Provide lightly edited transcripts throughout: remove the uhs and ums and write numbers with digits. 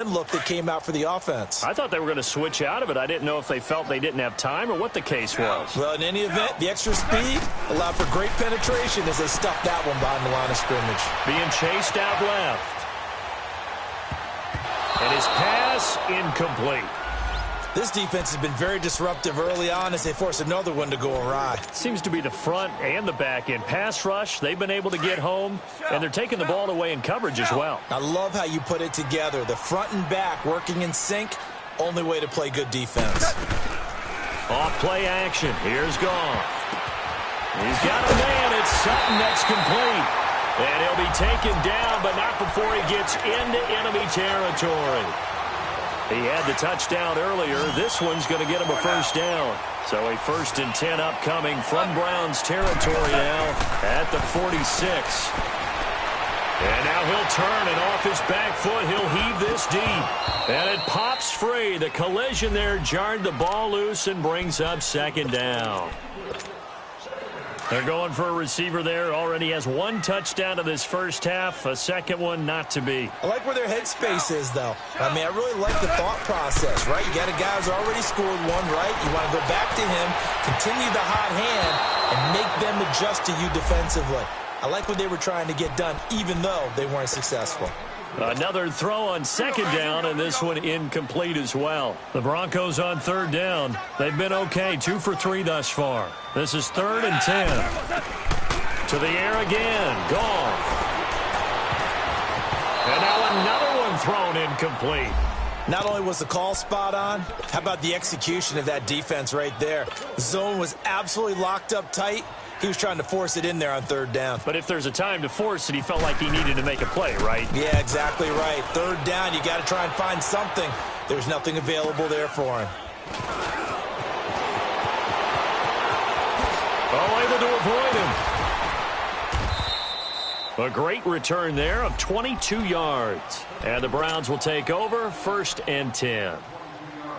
look that came out for the offense. I thought they were going to switch out of it. I didn't know if they felt they didn't have time or what the case was. Well, in any event, the extra speed allowed for great penetration as they stuffed that one behind the line of scrimmage. Being chased out left. And his pass incomplete. This defense has been very disruptive early on as they force another one to go awry. Seems to be the front and the back end. Pass rush, they've been able to get home, and they're taking the ball away in coverage as well. I love how you put it together. The front and back working in sync, only way to play good defense. Off play action. Here's Goff. He's got a man. It's Sutton that's complete. And he'll be taken down, but not before he gets into enemy territory. He had the touchdown earlier. This one's going to get him a first down. So a 1st and 10 upcoming from Browns territory now at the 46. And now he'll turn, and off his back foot, he'll heave this deep. And it pops free. The collision there jarred the ball loose and brings up 2nd down. They're going for a receiver there. Already has 1 touchdown in this first half. A second one not to be. I like where their headspace is, though. I mean, I really like the thought process, right? You got a guy who's already scored one, right? You want to go back to him, continue the hot hand, and make them adjust to you defensively. I like what they were trying to get done, even though they weren't successful. Another throw on 2nd down, and this one incomplete as well. The Broncos on 3rd down. They've been okay, 2 for 3 thus far. This is 3rd and 10. To the air again. Goff. And now another one thrown incomplete. Not only was the call spot on, how about the execution of that defense right there? The zone was absolutely locked up tight. He was trying to force it in there on 3rd down. But if there's a time to force it, he felt like he needed to make a play, right? Yeah, exactly right. 3rd down, you got to try and find something. There's nothing available there for him. Oh, able to avoid him. A great return there of 22 yards. And the Browns will take over, 1st and 10.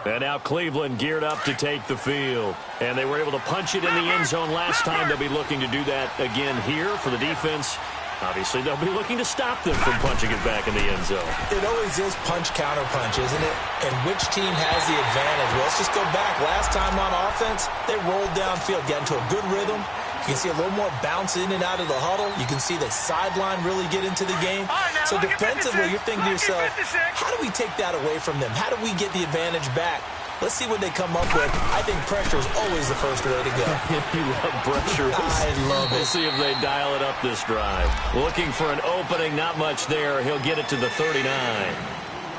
And now Cleveland geared up to take the field. And they were able to punch it in the end zone last time. They'll be looking to do that again here for the defense. Obviously, they'll be looking to stop them from punching it back in the end zone. It always is punch-counter-punch, isn't it? And which team has the advantage? Well, let's just go back. Last time on offense, they rolled downfield, got into a good rhythm. You can see a little more bounce in and out of the huddle. You can see the sideline really get into the game. So defensively, you're thinking to yourself, how do we take that away from them? How do we get the advantage back? Let's see what they come up with. I think pressure is always the first way to go. You love pressure. I love it. We'll see if they dial it up this drive. Looking for an opening, not much there. He'll get it to the 39.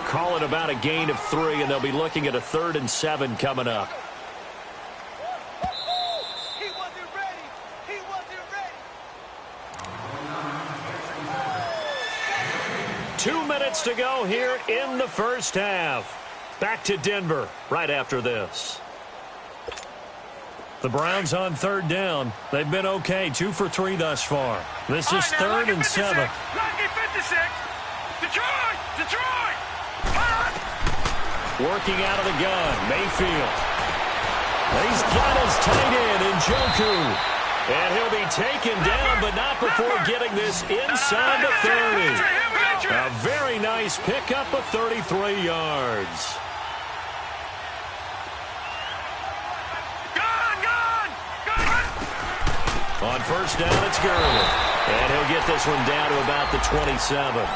Call it about a gain of 3, and they'll be looking at a 3rd and 7 coming up. 2 minutes to go here in the first half. Back to Denver right after this. The Browns on 3rd down. They've been okay, 2 for 3 thus far. This is 3rd and 7. Detroit! Working out of the gun, Mayfield. He's got his tight end, Njoku. And he'll be taken down, but not before getting this inside the 30. A very nice pickup of 33 yards. On 1st down, it's Gurley. And he'll get this one down to about the 27.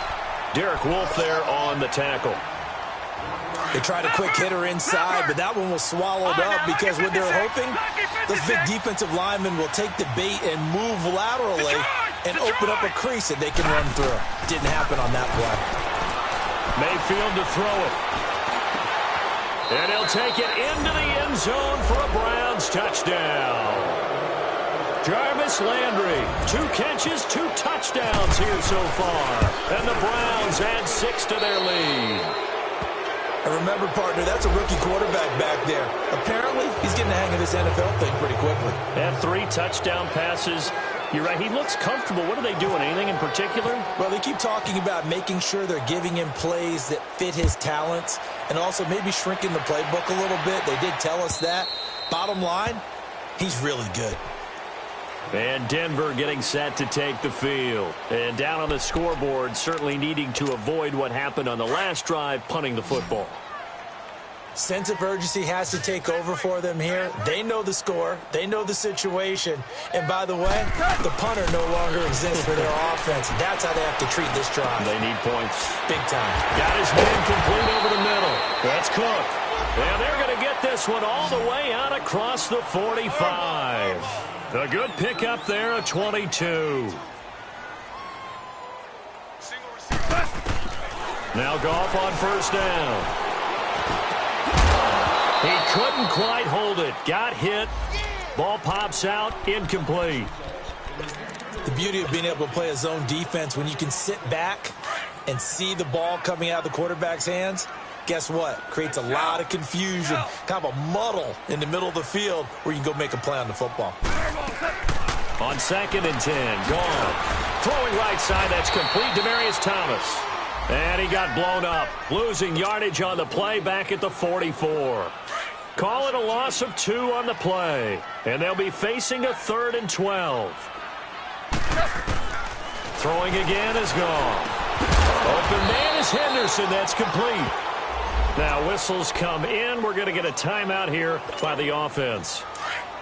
Derek Wolfe there on the tackle. They tried a quick hitter inside, but that one was swallowed up because what they're hoping, those big defensive linemen will take the bait and move laterally and open up a crease that they can run through. Didn't happen on that play. Mayfield to throw it. And he'll take it into the end zone for a Browns touchdown. Jarvis Landry, 2 catches, 2 touchdowns here so far. And the Browns add 6 to their lead. And remember, partner, that's a rookie quarterback back there. Apparently, he's getting the hang of this NFL thing pretty quickly. And 3 touchdown passes. You're right, he looks comfortable. What are they doing? Anything in particular? Well, they keep talking about making sure they're giving him plays that fit his talents and also maybe shrinking the playbook a little bit. They did tell us that. Bottom line, he's really good. And Denver getting set to take the field. And down on the scoreboard, certainly needing to avoid what happened on the last drive, punting the football. Sense of urgency has to take over for them here. They know the score. They know the situation. And by the way, the punter no longer exists for their offense. That's how they have to treat this drive. They need points. Big time. Got his man complete over the middle. That's Cook. And they're going to get this one all the way out across the 45. A good pickup there at 22. Now Goff on first down. He couldn't quite hold it. Got hit. Ball pops out. Incomplete. The beauty of being able to play a zone defense when you can sit back and see the ball coming out of the quarterback's hands, guess what? Creates a lot of confusion, kind of a muddle in the middle of the field where you can go make a play on the football. On 2nd and 10, Goff. Throwing right side, that's complete. Demaryius Thomas. And he got blown up, losing yardage on the play back at the 44. Call it a loss of 2 on the play. And they'll be facing a 3rd and 12. Throwing again is Goff. Open man is Henderson. That's complete. Now whistles come in. We're going to get a timeout here by the offense,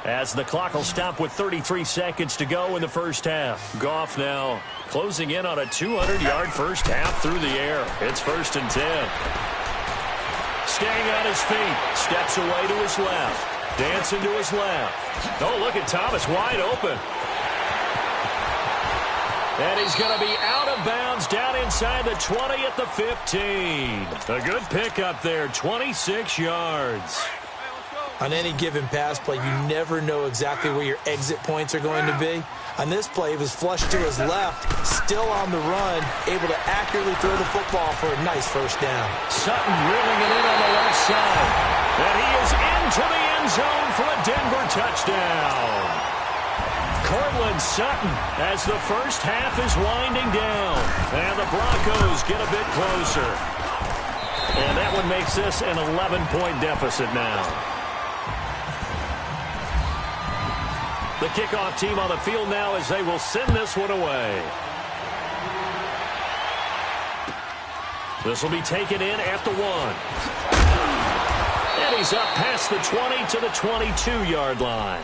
as the clock will stop with 33 seconds to go in the first half. Goff now closing in on a 200-yard first half through the air. It's 1st and 10. Staying on his feet. Steps away to his left. Dancing to his left. Oh, look at Thomas wide open. And he's going to be out of bounds down inside the 20 at the 15. A good pickup there, 26 yards. On any given pass play, you never know exactly where your exit points are going to be. On this play, he was flushed to his left, still on the run, able to accurately throw the football for a nice first down. Sutton reeling it in on the left side. And he is into the end zone for a Denver touchdown. Courtland Sutton as the first half is winding down. And the Broncos get a bit closer. And that one makes this an 11-point deficit now. The kickoff team on the field now as they will send this one away. This will be taken in at the 1. And he's up past the 20 to the 22-yard line.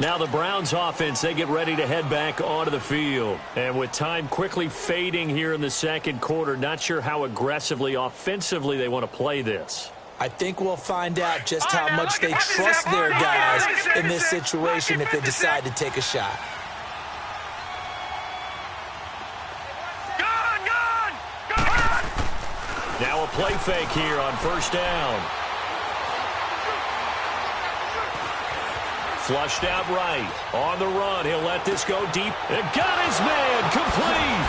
Now the Browns offense, they get ready to head back onto the field. And with time quickly fading here in the second quarter, not sure how aggressively, offensively they want to play this. I think we'll find out just how much they trust their guys in this situation if they decide to take a shot. Now a play fake here on first down. Flushed out right. On the run, he'll let this go deep. And got his man complete.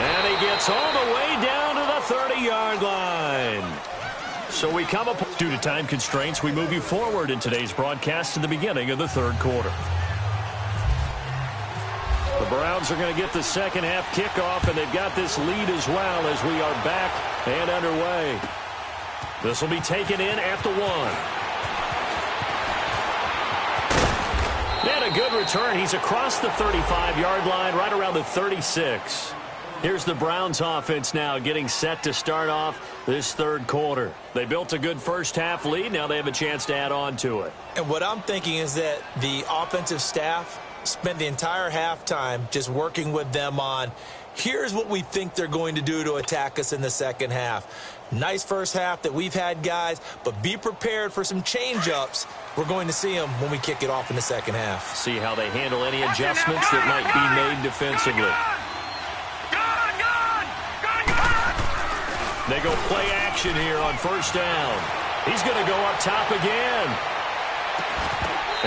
And he gets all the way down to the 30-yard line. So we come up due to time constraints. We move you forward in today's broadcast to the beginning of the third quarter. The Browns are going to get the second half kickoff, and they've got this lead as well as we are back and underway. This will be taken in at the 1. And a good return. He's across the 35-yard line, right around the 36. Here's the Browns offense now getting set to start off this third quarter. They built a good first half lead. Now they have a chance to add on to it. And what I'm thinking is that the offensive staff spent the entire halftime just working with them on, here's what we think they're going to do to attack us in the second half. Nice first half that we've had, guys, but be prepared for some change-ups. We're going to see them when we kick it off in the second half. See how they handle any adjustments that might be made defensively. They go play action here on first down. He's going to go up top again.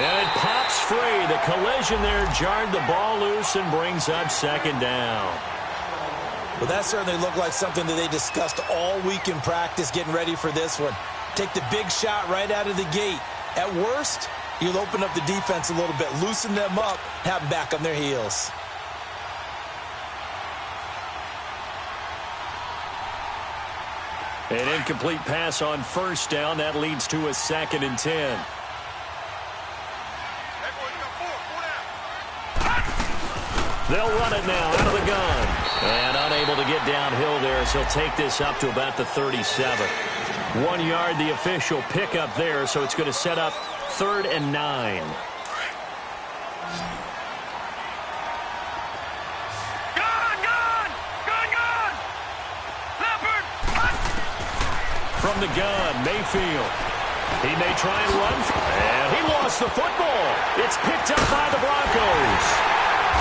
And it pops free. The collision there jarred the ball loose and brings up second down. Well, that certainly looked like something that they discussed all week in practice getting ready for this one. Take the big shot right out of the gate. At worst, you'll open up the defense a little bit, loosen them up, have them back on their heels. An incomplete pass on first down. That leads to a 2nd and 10. They'll run it now out of the gun. And unable to get downhill there, so he'll take this up to about the 37. 1 yard, the official pickup there, so it's going to set up 3rd and 9. From the gun, Mayfield. He may try and run, and he lost the football. It's picked up by the Broncos.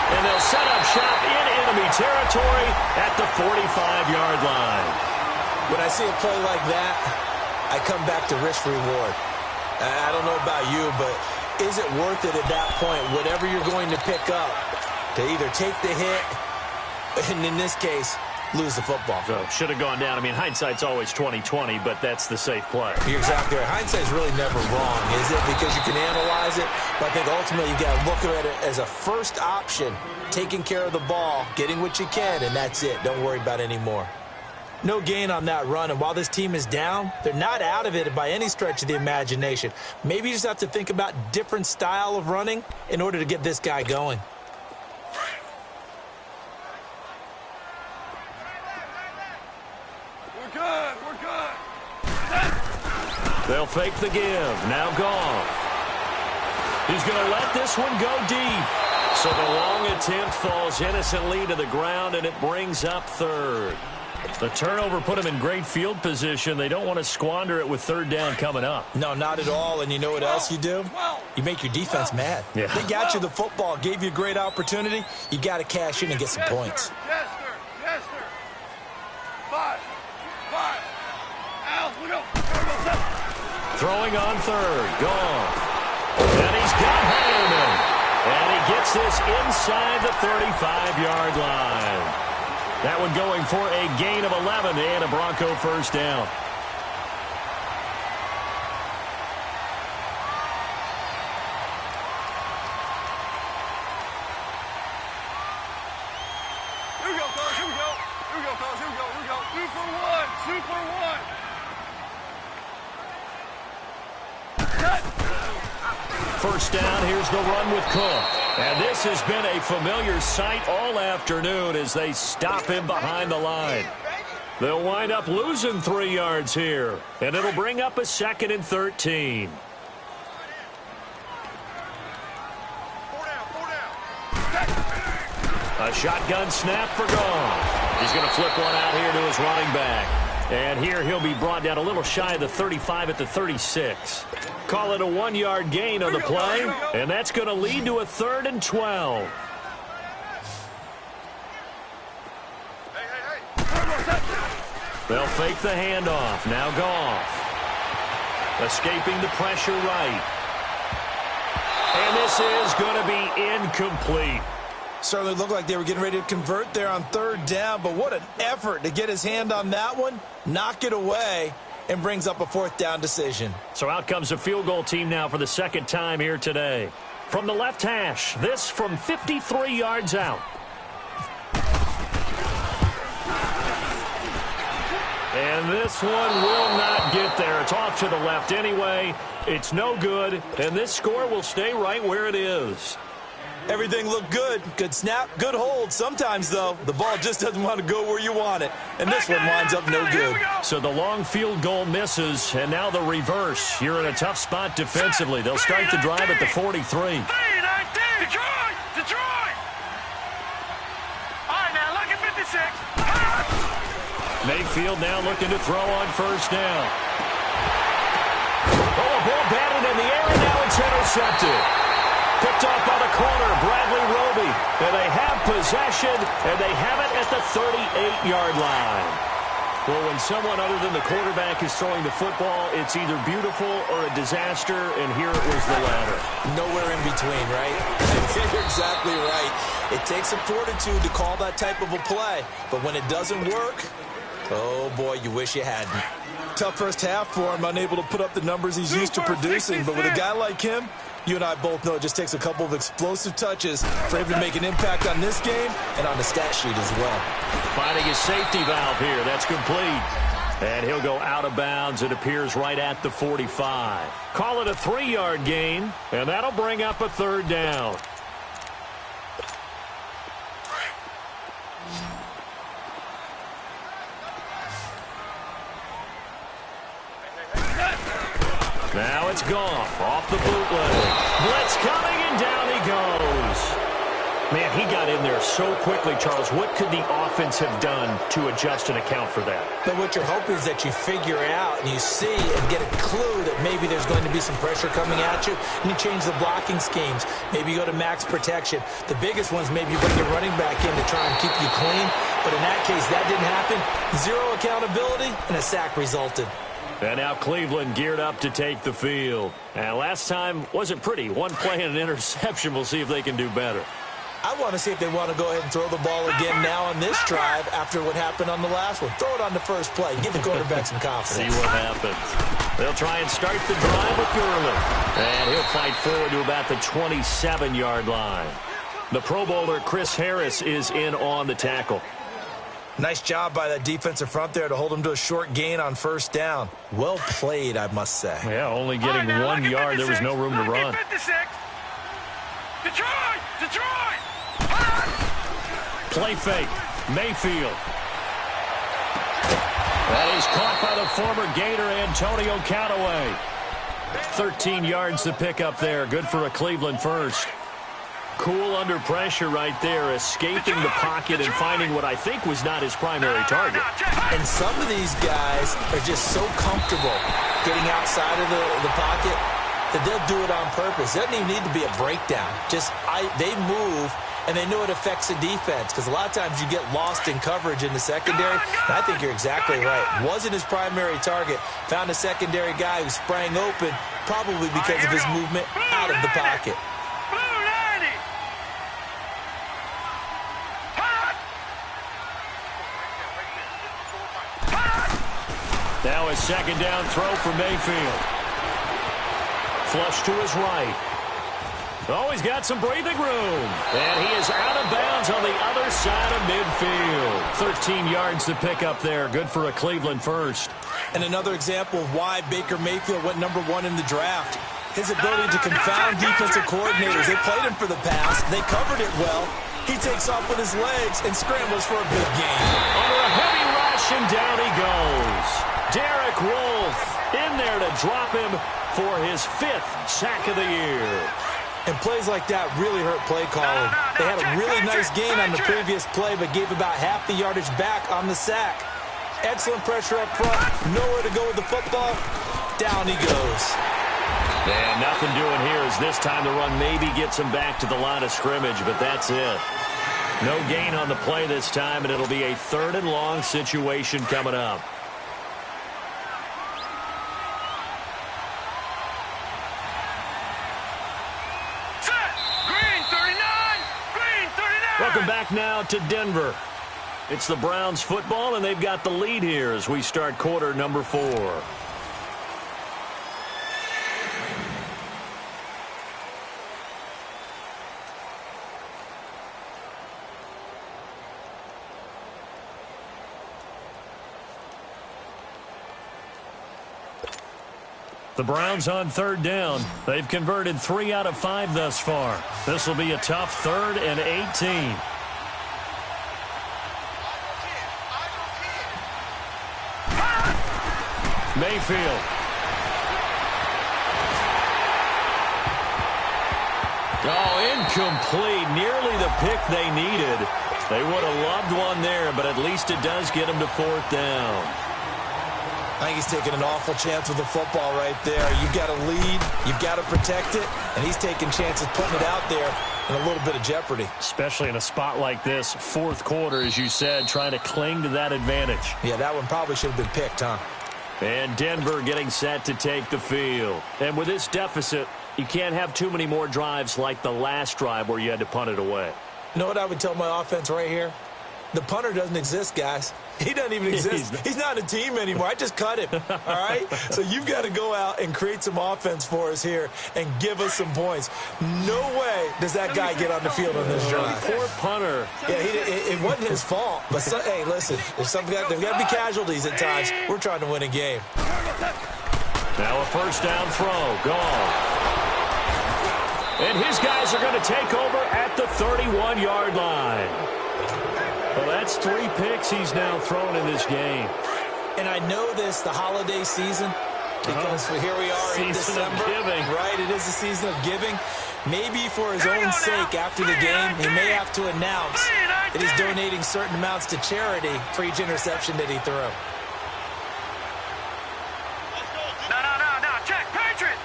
And they'll set up shop in enemy territory at the 45-yard line. When I see a play like that, I come back to risk-reward. I don't know about you, but is it worth it at that point, whatever you're going to pick up, to either take the hit, and in this case, lose the football? So should have gone down. I mean, hindsight's always 20/20, but that's the safe play. You're exactly right. Hindsight's really never wrong, is it? Because you can analyze it, but I think ultimately you got to look at it as a first option, taking care of the ball, getting what you can, and that's it. Don't worry about any more. No gain on that run, and while this team is down, they're not out of it by any stretch of the imagination. Maybe you just have to think about different style of running in order to get this guy going. They'll fake the give. Now Goff. He's going to let this one go deep. So the long attempt falls innocently to the ground, and it brings up 3rd. The turnover put him in great field position. They don't want to squander it with 3rd down coming up. No, not at all. And you know what else you do? You make your defense mad. Yeah. They got you the football, gave you a great opportunity. You got to cash in and get some points. Yes, sir. Yes, sir. 5. Al, we go. Throwing on 3rd. Goff. And he's got Hireman. And he gets this inside the 35-yard line. That one going for a gain of 11 and a Bronco first down. Here we go, Carlos. Here we go. Here we go, Carlos. Here we go. Here we go. 2 for 1. 2 for 1. First down, here's the run with Cook. And this has been a familiar sight all afternoon as they stop him behind the line. They'll wind up losing 3 yards here, and it'll bring up a 2nd and 13. 4 down. A shotgun snap for Goff. He's going to flip one out here to his running back. And here he'll be brought down a little shy of the 35 at the 36. Call it a 1-yard gain on the play, and that's going to lead to a 3rd and 12. They'll fake the handoff. Now Goff. Escaping the pressure right. And this is going to be incomplete. Certainly looked like they were getting ready to convert there on 3rd down, but what an effort to get his hand on that one, knock it away, and brings up a 4th down decision. So out comes a field goal team now for the 2nd time here today. From the left hash, this from 53 yards out. And this one will not get there. It's off to the left anyway. It's no good, and this score will stay right where it is. Everything looked good. Good snap, good hold. Sometimes, though, the ball just doesn't want to go where you want it. And this one winds up no good. So the long field goal misses, and now the reverse. You're in a tough spot defensively. They'll start the drive at the 43. Detroit! All right, now look at 56. Mayfield now looking to throw on first down. Oh, a ball batted in the air, and now it's intercepted. Picked off by the corner, Bradley Roby. And they have possession, and they have it at the 38-yard line. Well, when someone other than the quarterback is throwing the football, it's either beautiful or a disaster, and here it was the latter. Nowhere in between, right? You're exactly right. It takes some fortitude to call that type of a play. But when it doesn't work, oh, boy, you wish you hadn't. Tough first half for him, unable to put up the numbers he's used to producing. But with a guy like him, you and I both know it just takes a couple of explosive touches for him to make an impact on this game and on the stat sheet as well. Finding his safety valve here. That's complete. And he'll go out of bounds. It appears right at the 45. Call it a 3-yard gain, and that'll bring up a 3rd down. Now it's Goff off the bootleg. Blitz coming, and down he goes. Man, he got in there so quickly, Charles. What could the offense have done to adjust and account for that? But what you're hoping is that you figure out and you see and get a clue that maybe there's going to be some pressure coming at you, and you change the blocking schemes. Maybe you go to max protection. The biggest ones, maybe you bring your running back in to try and keep you clean. But in that case, that didn't happen. Zero accountability, and a sack resulted. And now Cleveland geared up to take the field. And last time wasn't pretty. One play and an interception. We'll see if they can do better. I want to see if they want to go ahead and throw the ball again now on this drive after what happened on the last one. Throw it on the first play. Give the quarterback some confidence. See what happens. They'll try and start the drive with Gurley. And he'll fight forward to about the 27-yard line. The Pro Bowler Chris Harris is in on the tackle. Nice job by that defensive front there to hold him to a short gain on first down. Well played, I must say. Yeah, only getting 1 yard. There was no room to run. Detroit! Play fake. Mayfield. That is caught by the former Gator Antonio Callaway. 13 yards to pick up there. Good for a Cleveland first. Cool under pressure right there, escaping the pocket and finding what I think was not his primary target. And some of these guys are just so comfortable getting outside of the pocket that they'll do it on purpose. It doesn't even need to be a breakdown. They move, and they know it affects the defense because a lot of times you get lost in coverage in the secondary. And I think you're exactly right. Wasn't his primary target. Found a secondary guy who sprang open, probably because of his movement out of the pocket. Now a second down throw for Mayfield. Flush to his right. Oh, he's got some breathing room. And he is out of bounds on the other side of midfield. 13 yards to pick up there. Good for a Cleveland first. And another example of why Baker Mayfield went #1 in the draft. His ability to confound defensive coordinators. They played him for the pass. They covered it well. He takes off with his legs and scrambles for a big gain. Under a heavy rush, and down he goes. Derek Wolfe in there to drop him for his 5th sack of the year. And plays like that really hurt play calling. They had a really nice gain on the previous play, but gave about half the yardage back on the sack. Excellent pressure up front. Nowhere to go with the football. Down he goes. And nothing doing here as this time the run maybe gets him back to the line of scrimmage, but that's it. No gain on the play this time, and it'll be a 3rd and long situation coming up. Welcome back now to Denver. It's the Browns football, and they've got the lead here as we start quarter number 4. The Browns on 3rd down. They've converted 3 out of 5 thus far. This will be a tough 3rd and 18. Mayfield. Oh, incomplete. Nearly the pick they needed. They would have loved one there, but at least it does get them to 4th down. I think he's taking an awful chance with the football right there. You've got to lead, you've got to protect it, and he's taking chances putting it out there in a little bit of jeopardy. Especially in a spot like this, 4th quarter, as you said, trying to cling to that advantage. Yeah, that one probably should have been picked, huh? And Denver getting set to take the field. And with this deficit, you can't have too many more drives like the last drive where you had to punt it away. You know what I would tell my offense right here? The punter doesn't exist, guys. He doesn't even exist. He's not a team anymore. I just cut him, all right? So you've got to go out and create some offense for us here and give us some points. No way does that guy get on the field on this drive. Poor punter. Yeah, it wasn't his fault. But, hey, listen, there's got to be casualties at times. We're trying to win a game. Now a 1st down throw. Gone. And his guys are going to take over at the 31-yard line. Well, that's 3 picks he's now thrown in this game. And I know this, the holiday season, because here we are in December. Right, it is a season of giving. Maybe for his own sake after the game, he may have to announce that he's donating certain amounts to charity for each interception that he threw. No. Check. Patriot.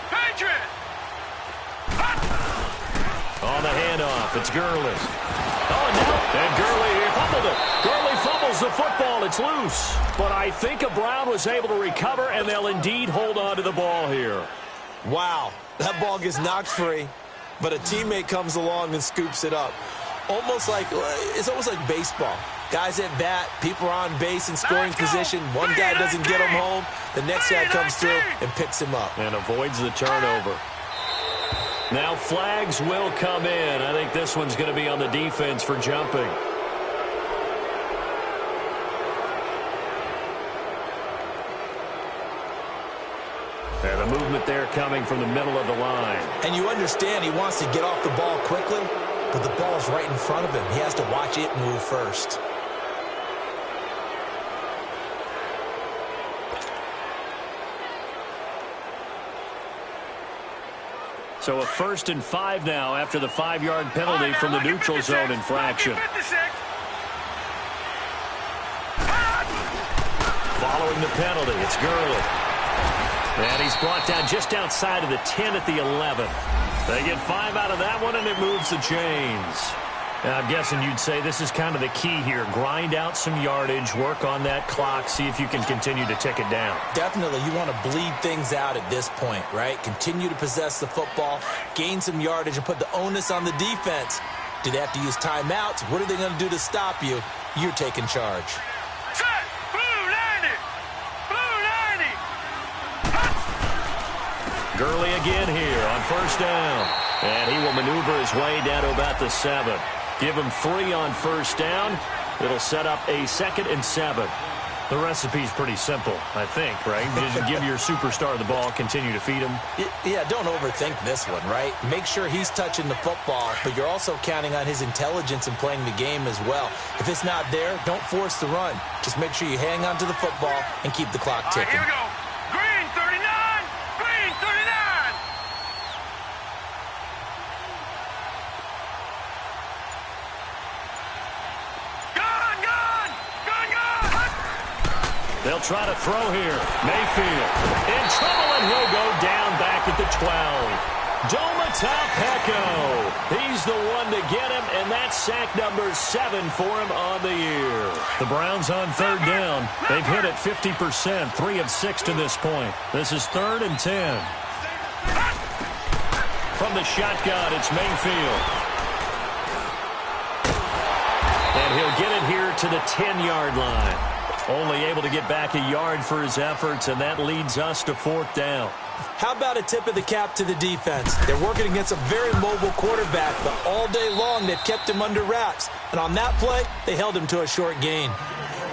On the handoff, it's Gurley. And Gurley fumbled it. Gurley fumbles the football. It's loose. But I think Brown was able to recover, and they'll indeed hold on to the ball here. Wow, that ball gets knocked free, but a teammate comes along and scoops it up. It's almost like baseball. Guys at bat, people are on base in scoring position. One guy doesn't get him home. The next guy comes through and picks him up. And avoids the turnover. Now flags will come in. I think this one's going to be on the defense for jumping. And the movement there coming from the middle of the line. And you understand he wants to get off the ball quickly, but the ball's right in front of him. He has to watch it move first. So a 1st and 5 now after the 5-yard penalty from the neutral zone infraction. Following the penalty, it's Gurley. And he's brought down just outside of the 10 at the 11. They get 5 out of that one, and it moves the chains. Now, I'm guessing you'd say this is kind of the key here. Grind out some yardage, work on that clock, see if you can continue to tick it down. Definitely, you want to bleed things out at this point, right? Continue to possess the football, gain some yardage, and put the onus on the defense. Do they have to use timeouts? What are they going to do to stop you? You're taking charge. Set! Blue 90! Gurley again here on 1st down. And he will maneuver his way down to about the 7. Give him 3 on 1st down. It'll set up a 2nd and 7. The recipe's pretty simple, I think, right? Just give your superstar the ball, continue to feed him. Yeah, don't overthink this one, right? Make sure he's touching the football, but you're also counting on his intelligence in playing the game as well. If it's not there, don't force the run. Just make sure you hang on to the football and keep the clock ticking. All right, here we go. Green 39! Green 39! They'll try to throw here. Mayfield in trouble, and he'll go down back at the 12. Domata-Peko. He's the one to get him, and that's sack number 7 for him on the year. The Browns on 3rd down. They've hit it 50%, 3 of 6 to this point. This is 3rd and 10. From the shotgun, it's Mayfield. And he'll get it here to the 10-yard line. Only able to get back a yard for his efforts, and that leads us to 4th down. How about a tip of the cap to the defense? They're working against a very mobile quarterback, but all day long they've kept him under wraps. And on that play, they held him to a short gain.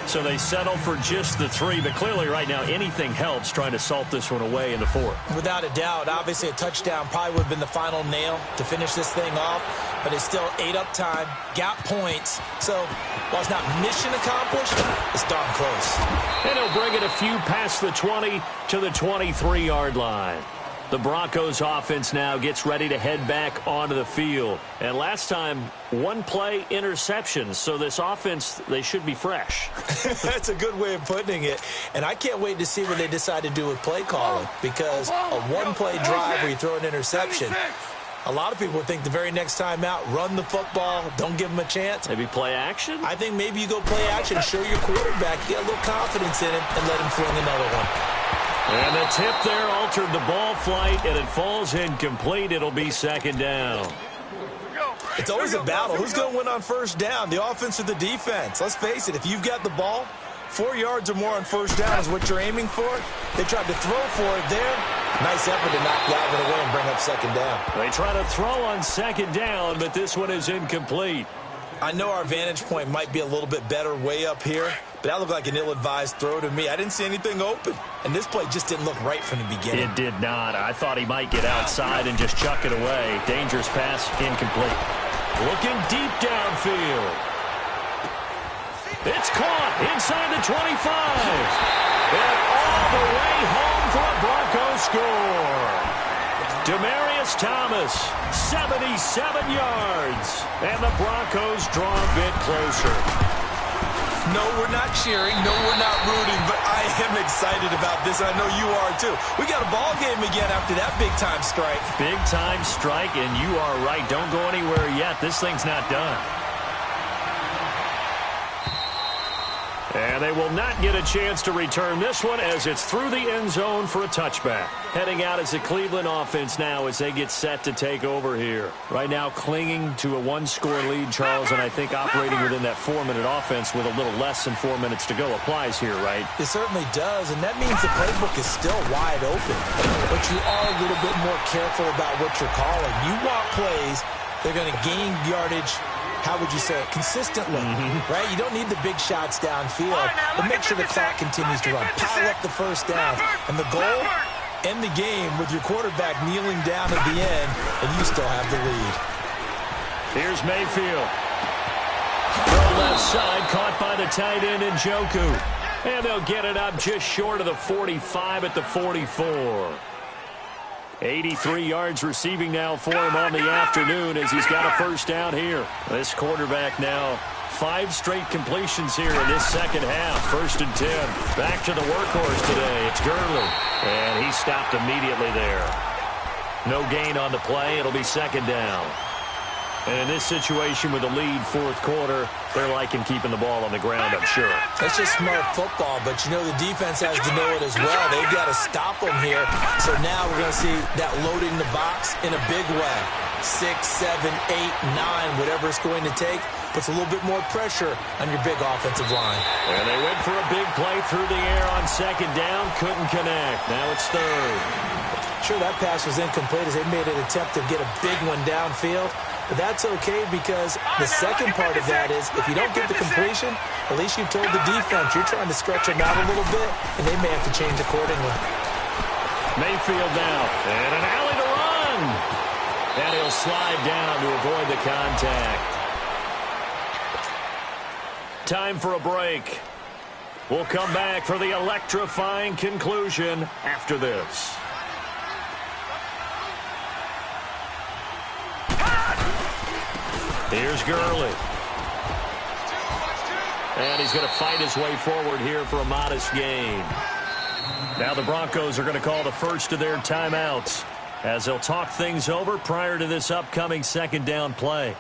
So they settle for just the 3, but clearly right now anything helps trying to salt this one away in the 4th. Without a doubt, obviously a touchdown probably would have been the final nail to finish this thing off, but it's still ate up time, got points. So while it's not mission accomplished, it's darn close. And he'll bring it a few past the 20 to the 23-yard line. The Broncos offense now gets ready to head back onto the field. And last time, 1 play interception. So this offense, they should be fresh. That's a good way of putting it. And I can't wait to see what they decide to do with play calling. Because a 1-play drive where you throw an interception, a lot of people would think the very next time out, run the football, don't give them a chance. Maybe play action? I think maybe you go play action, show your quarterback, get a little confidence in him, and let him fling another one. And the tip there altered the ball flight, and it falls incomplete. It'll be 2nd down. It's always a battle. Who's going to win on 1st down, the offense or the defense? Let's face it, if you've got the ball, 4 yards or more on 1st down is what you're aiming for. They tried to throw for it there. Nice effort to knock Galvin away and bring up 2nd down. They try to throw on 2nd down, but this one is incomplete. I know our vantage point might be a little bit better way up here, but that looked like an ill-advised throw to me. I didn't see anything open, and this play just didn't look right from the beginning. It did not. I thought he might get outside and just chuck it away. Dangerous pass, incomplete. Looking deep downfield. It's caught inside the 25. And all the way home for a Bronco score. Demaryius Thomas, 77 yards. And the Broncos draw a bit closer. No, we're not cheering. No, we're not rooting. But I am excited about this. I know you are, too. We got a ball game again after that big-time strike. Big-time strike, and you are right. Don't go anywhere yet. This thing's not done. And they will not get a chance to return this one as it's through the end zone for a touchback. Heading out as the Cleveland offense now as they get set to take over here. Right now clinging to a one-score lead, Charles, and I think operating within that 4-minute offense with a little less than 4 minutes to go applies here, right? It certainly does, and that means the playbook is still wide open. But you are a little bit more careful about what you're calling. You want plays, they're going to gain yardage, how would you say it, consistently, right? You don't need the big shots downfield, but make sure the clock continues to run. Pile up the first down. And the goal, end the game with your quarterback kneeling down at the end, and you still have the lead. Here's Mayfield. Throw left side, caught by the tight end Njoku. And they'll get it up just short of the 45 at the 44. 83 yards receiving now for him on the afternoon as he's got a first down here. This quarterback now 5 straight completions here in this second half. 1st and 10. Back to the workhorse today. It's Gurley. And he stopped immediately there. No gain on the play. It'll be 2nd down. And in this situation with the lead 4th quarter, they're liking keeping the ball on the ground, I'm sure. That's just smart football, but you know the defense has to know it as well. They've got to stop them here. So now we're going to see that loading the box in a big way. 6, 7, 8, 9, whatever it's going to take, puts a little bit more pressure on your big offensive line. And they went for a big play through the air on 2nd down, couldn't connect. Now it's 3rd. Sure, that pass was incomplete as they made an attempt to get a big one downfield. But that's okay because the second part of that is if you don't get the completion, at least you've told the defense you're trying to stretch them out a little bit, and they may have to change accordingly. Mayfield now, and an alley to run. And he'll slide down to avoid the contact. Time for a break. We'll come back for the electrifying conclusion after this. Here's Gurley. And he's going to fight his way forward here for a modest gain. Now the Broncos are going to call the first of their timeouts as they'll talk things over prior to this upcoming 2nd down play.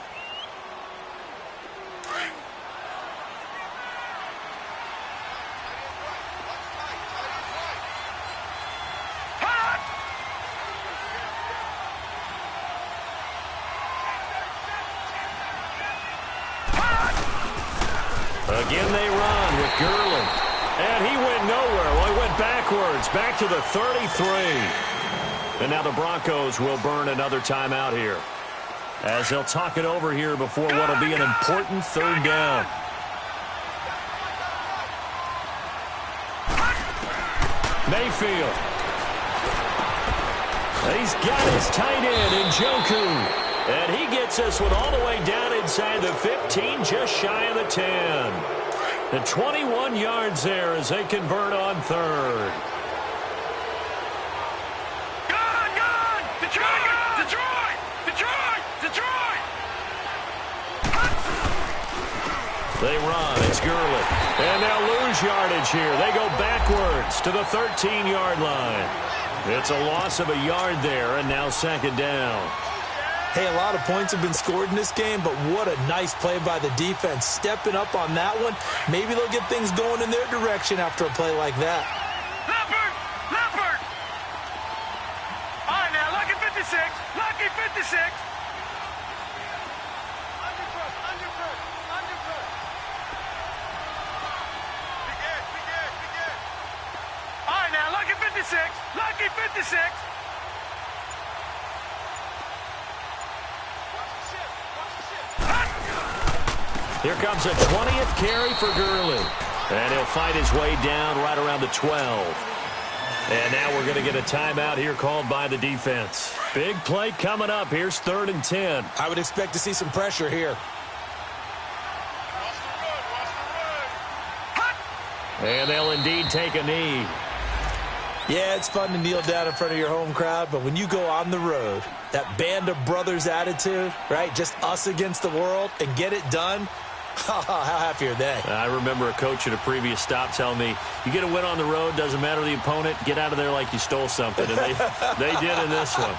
Again they run with Gurley. And he went nowhere. Well, he went backwards, back to the 33. And now the Broncos will burn another timeout here as they'll talk it over here before what will be an important 3rd down. Mayfield. He's got his tight end, Njoku. And he gets this one all the way down inside the 15, just shy of the 10. The 21 yards there as they convert on 3rd. Gone! Detroit! They run. It's Gurley. And they'll lose yardage here. They go backwards to the 13-yard line. It's a loss of a yard there, and now 2nd down. Hey, a lot of points have been scored in this game, but what a nice play by the defense. Stepping up on that one. Maybe they'll get things going in their direction after a play like that. Leopard! All right, now, lucky 56. All right, now, lucky 56. Here comes a 20th carry for Gurley. And he'll fight his way down right around the 12. And now we're going to get a timeout here called by the defense. Big play coming up. Here's 3rd and 10. I would expect to see some pressure here. And they'll indeed take a knee. Yeah, it's fun to kneel down in front of your home crowd, but when you go on the road, that band of brothers attitude, right, just us against the world, and get it done, how happy are they? I remember a coach at a previous stop telling me, you get a win on the road, doesn't matter the opponent, get out of there like you stole something. And they did in this one.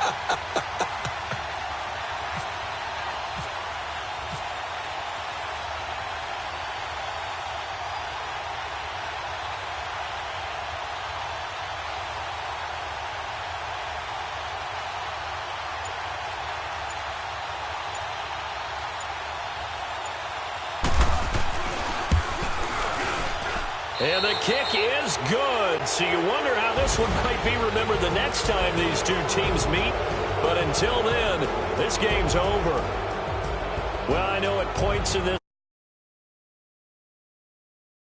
And the kick is good. So you wonder how this one might be remembered the next time these two teams meet. But until then, this game's over. Well, I know at points in this